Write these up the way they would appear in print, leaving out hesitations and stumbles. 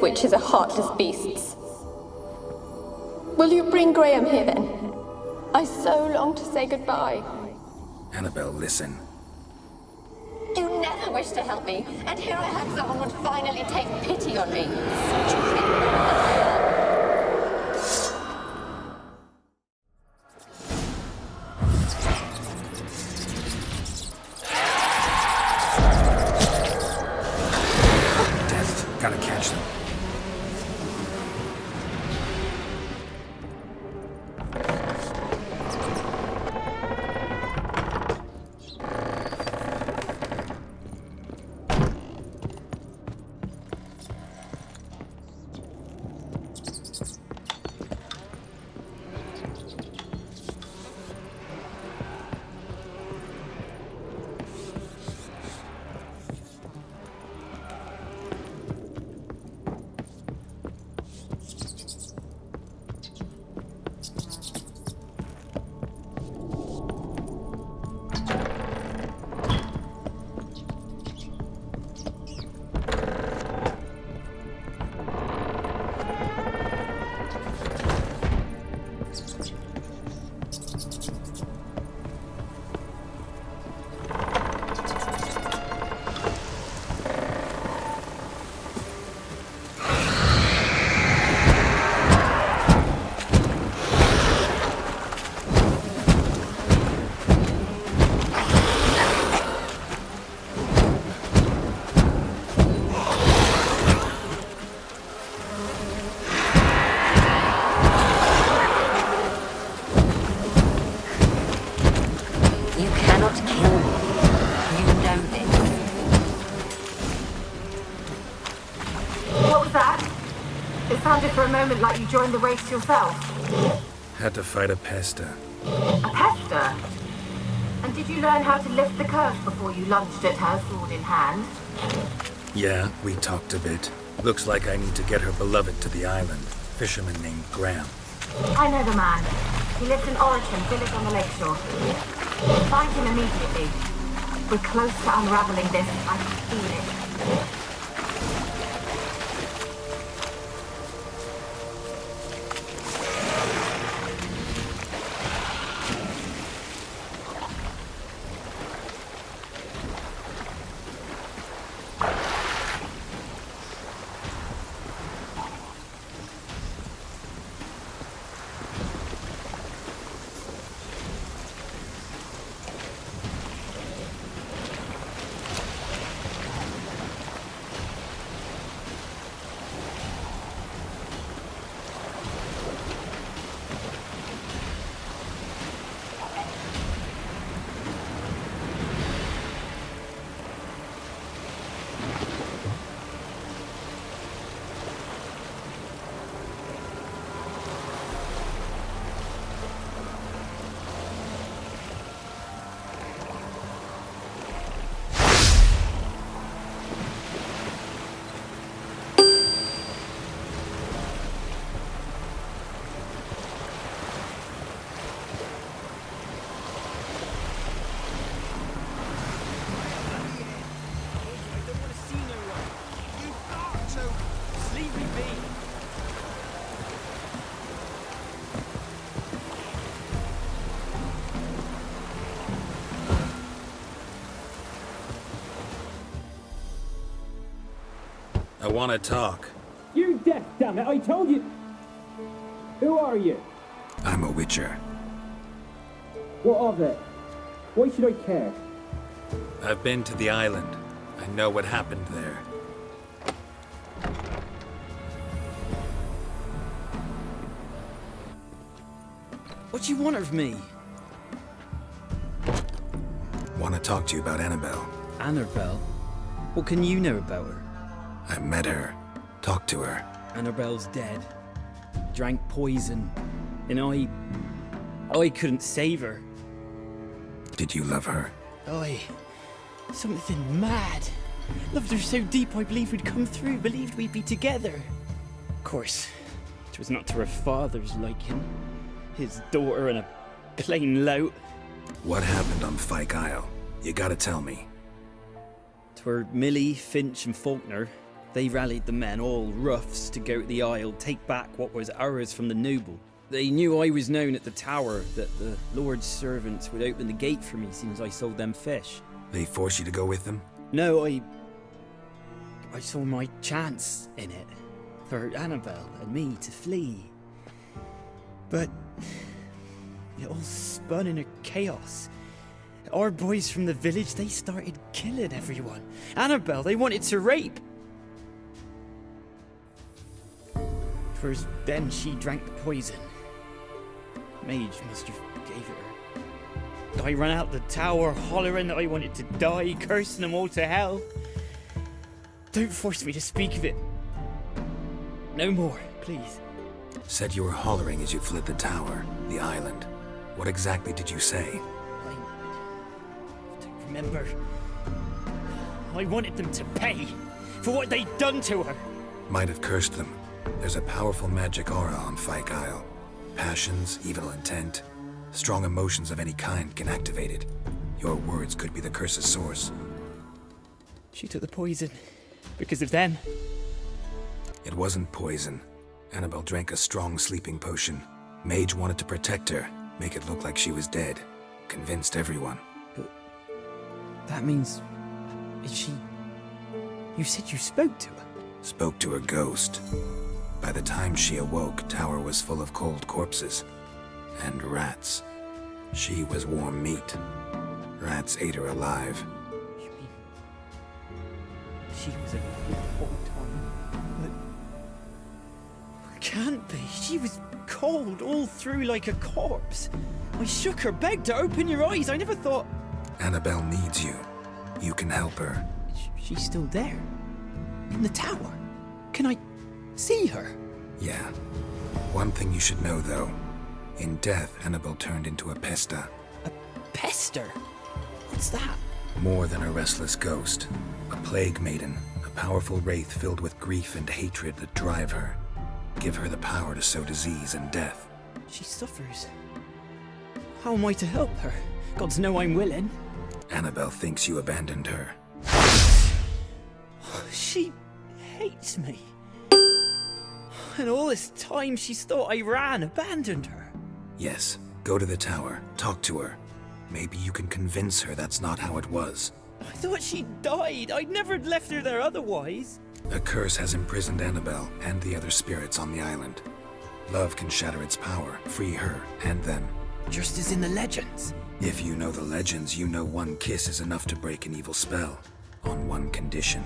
witches are heartless beasts. Will you bring Graham here then? I so long to say goodbye. Annabelle, listen. You never wished to help me, and here I had someone would finally take pity on me. Such a thing. Gotta catch them. For a moment like you joined the race yourself. Had to fight a Pesta. A Pesta? And did you learn how to lift the curse before you lunged at her, sword in hand? Yeah, we talked a bit. Looks like I need to get her beloved to the island. Fisherman named Graham. I know the man. He lives in Oriton, village on the lakeshore. Find him immediately. We're close to unraveling this. I can feel it. I want to talk. You deaf, damn it! I told you. Who are you? I'm a witcher. What of it? Why should I care? I've been to the island. I know what happened there. What do you want of me? Want to talk to you about Annabelle. Annabelle? What can you know about her? I met her. Talked to her. Annabelle's dead. Drank poison. And I couldn't save her. Did you love her? Something mad. Loved her so deep I believed we'd come through, believed we'd be together. Of course, it was not to her father's liking. His daughter and a plain lout. What happened on Fyke Isle? You gotta tell me. To her Millie, Finch and Faulkner, They rallied the men, all roughs, to go to the Isle, take back what was ours from the noble. They knew I was known at the tower, that the Lord's servants would open the gate for me since I sold them fish. They force you to go with them? No, I saw my chance in it, for Annabelle and me to flee. But it all spun in a chaos. Our boys from the village, they started killing everyone. Annabelle, they wanted to rape. First, then she drank the poison. Mage must have gave it her. I ran out the tower, hollering that I wanted to die, cursing them all to hell. Don't force me to speak of it. No more, please. Said you were hollering as you fled the tower, the island. What exactly did you say? I don't remember. I wanted them to pay for what they'd done to her. Might have cursed them. There's a powerful magic aura on Fyke Isle. Passions, evil intent, strong emotions of any kind can activate it. Your words could be the curse's source. She took the poison because of them. It wasn't poison. Annabelle drank a strong sleeping potion. Mage wanted to protect her, make it look like she was dead. Convinced everyone. But that means... is she... You said you spoke to her? Spoke to her ghost. By the time she awoke, tower was full of cold corpses. And rats. She was warm meat. Rats ate her alive. You mean... she was alive the whole time? But... can't be. She was cold all through like a corpse. I shook her, begged her, open your eyes. I never thought... Annabelle needs you. You can help her. She's still there? In the tower? Can I see her? Yeah. One thing you should know, though. In death, Annabelle turned into a Pesta. A pester? What's that? More than a restless ghost. A plague maiden. A powerful wraith filled with grief and hatred that drive her. Give her the power to sow disease and death. She suffers. How am I to help her? Gods know I'm willing. Annabelle thinks you abandoned her. She hates me. And all this time she's thought I abandoned her. Yes, go to the tower, talk to her. Maybe you can convince her that's not how it was. I thought she died. I'd never left her there otherwise. A curse has imprisoned Annabelle and the other spirits on the island. Love can shatter its power, free her and them. Just as in the legends. If you know the legends, you know one kiss is enough to break an evil spell. On one condition.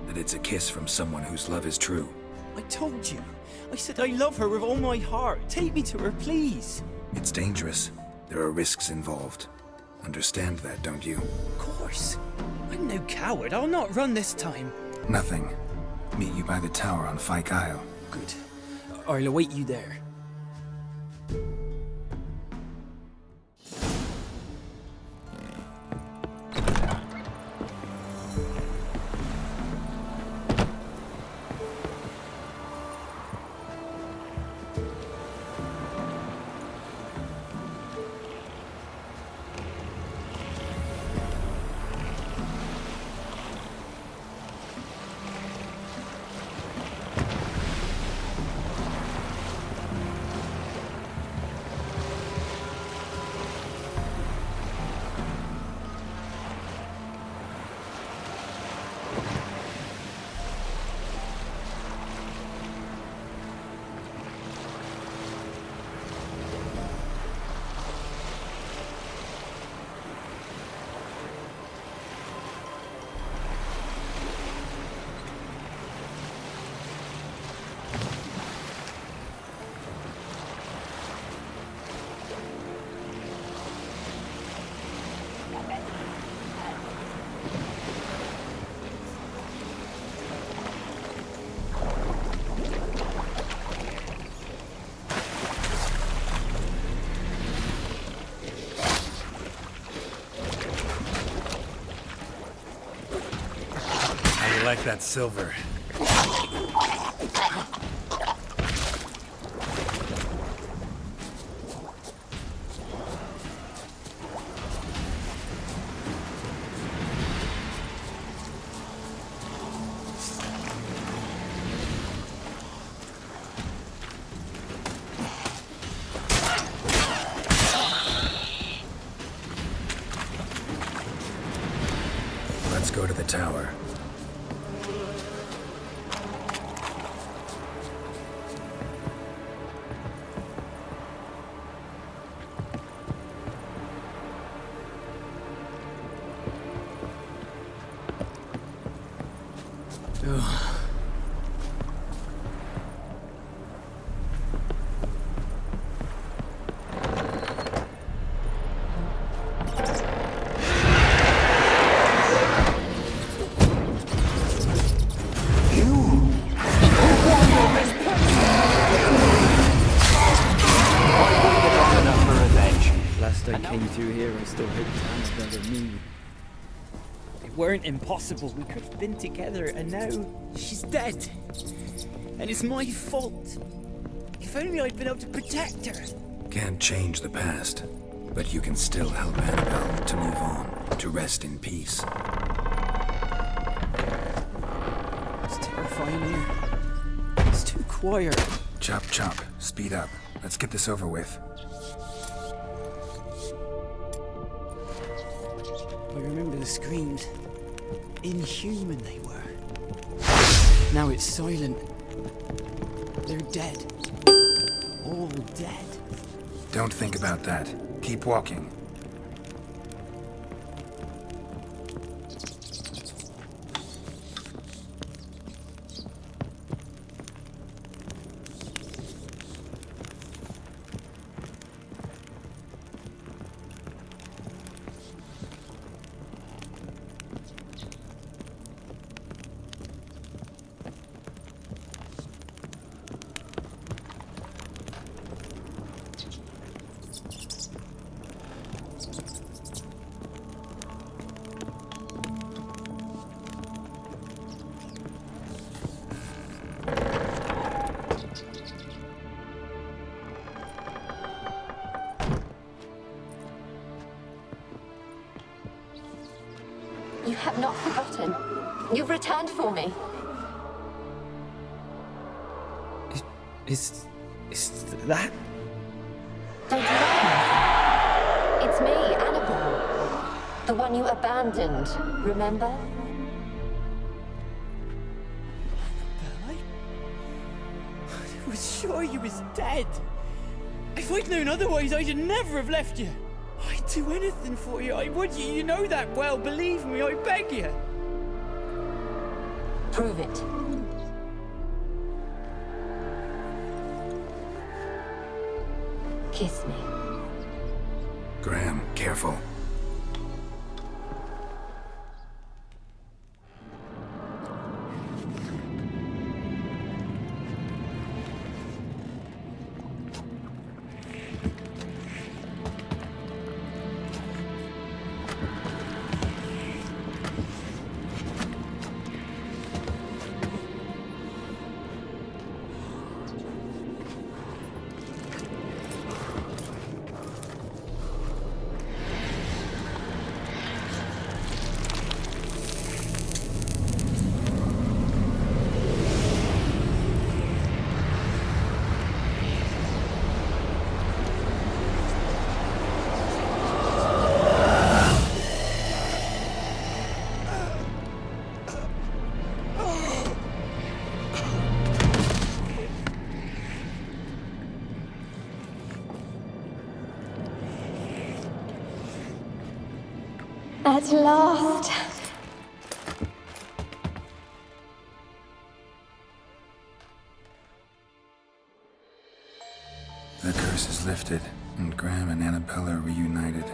That it's a kiss from someone whose love is true. I told you. I said I love her with all my heart. Take me to her, please. It's dangerous. There are risks involved. Understand that, don't you? Of course. I'm no coward. I'll not run this time. Nothing. Meet you by the tower on Fyke Isle. Good. I'll await you there. Like that silver. tower. Last I came through here, I still hoped Annabelle and me. It weren't impossible. We could have been together, and now she's dead. And it's my fault. If only I'd been able to protect her. Can't change the past, but you can still help Annabelle to move on, to rest in peace. It's terrifying here. It's too quiet. Chop, chop. Speed up. Let's get this over with. I remember the screams. Inhuman they were. Now it's silent. They're dead. All dead. Don't think about that. Keep walking. You have not forgotten. You've returned for me. Is that? Don't you recognize? It's me, Annabelle. The one you abandoned, remember? I was sure you was dead. If I'd known otherwise, I'd never have left you. I'd do anything for you. I would. You know that well. Believe me, I beg you. Prove it. Kiss me. Graham, careful. At last. The curse is lifted, and Graham and Annabelle are reunited.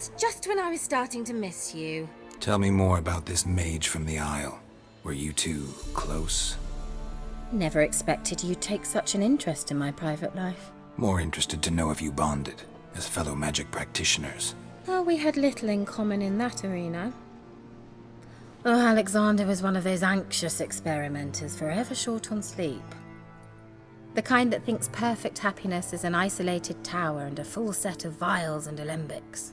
Geralt, just when I was starting to miss you. Tell me more about this mage from the Isle. Were you two close? Never expected you'd take such an interest in my private life. More interested to know if you bonded, as fellow magic practitioners. Oh, we had little in common in that arena. Oh, Alexander was one of those anxious experimenters, forever short on sleep. The kind that thinks perfect happiness is an isolated tower and a full set of vials and alembics.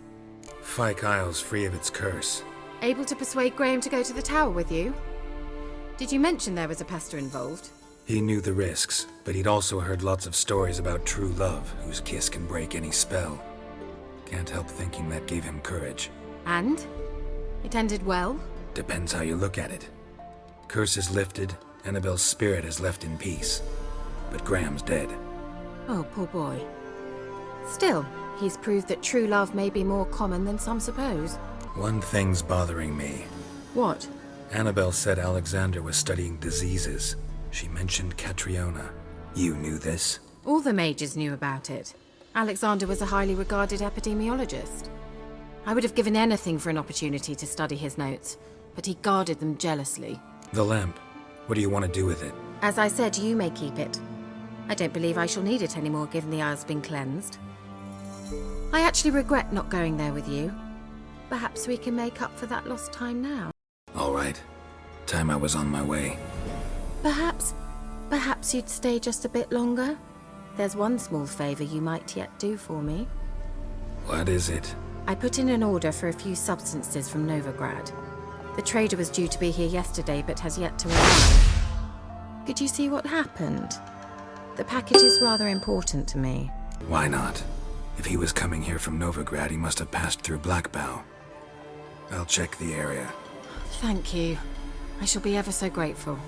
Fyke Isle's free of its curse. Able to persuade Graham to go to the tower with you? Did you mention there was a Pesta involved? He knew the risks, but he'd also heard lots of stories about true love, whose kiss can break any spell. Can't help thinking that gave him courage. And? It ended well? Depends how you look at it. Curse is lifted, Annabelle's spirit is left in peace. But Graham's dead. Oh, poor boy. Still, he's proved that true love may be more common than some suppose. One thing's bothering me. What? Annabelle said Alexander was studying diseases. She mentioned Catriona. You knew this? All the mages knew about it. Alexander was a highly regarded epidemiologist. I would have given anything for an opportunity to study his notes, but he guarded them jealously. The lamp. What do you want to do with it? As I said, you may keep it. I don't believe I shall need it anymore, given the Isle's been cleansed. I actually regret not going there with you. Perhaps we can make up for that lost time now. All right. Time I was on my way. Perhaps you'd stay just a bit longer? There's one small favor you might yet do for me. What is it? I put in an order for a few substances from Novigrad. The trader was due to be here yesterday, but has yet to arrive. Could you see what happened? The package is rather important to me. Why not? If he was coming here from Novigrad, he must have passed through Blackbough. I'll check the area. Thank you. I shall be ever so grateful.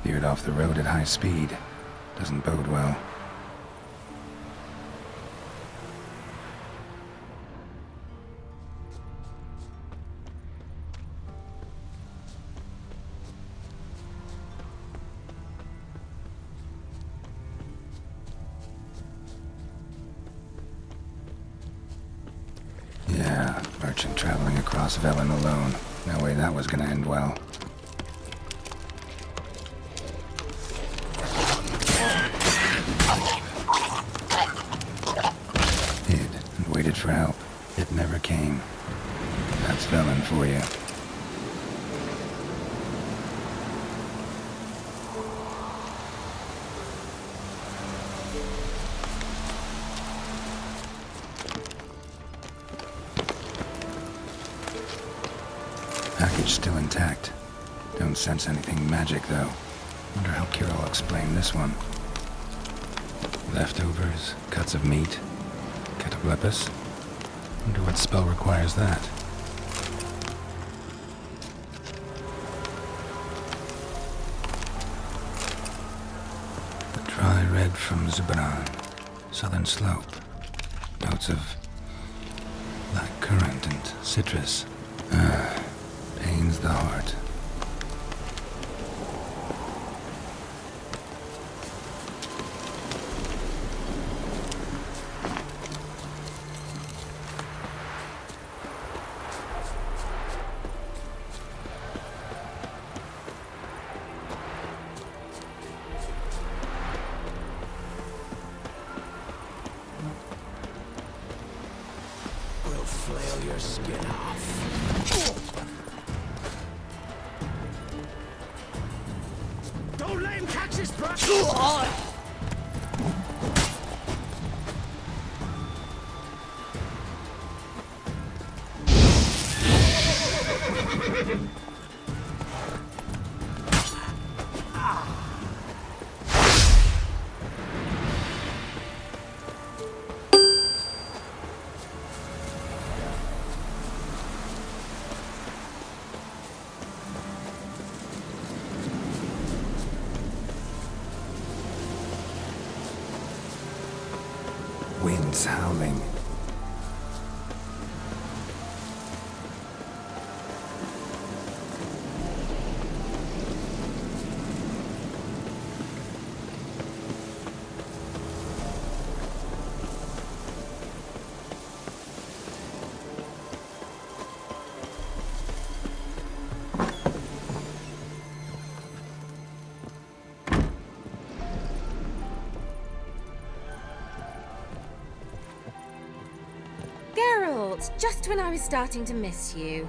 Veered off the road at high speed. Doesn't bode well. Yeah, merchant traveling across Velen alone. No way that was gonna end well. Waited for help. It never came. That's Velen for you. Package still intact. Don't sense anything magic, though. Wonder how Keira will explain this one. Leftovers, cuts of meat. Catoblepis? Wonder what spell requires that. The dry red from Zubran. Southern slope. Notes of black currant and citrus. Pains the heart. your skin off. Don't let him catch his breath! Winds howling. Geralt, just when I was starting to miss you.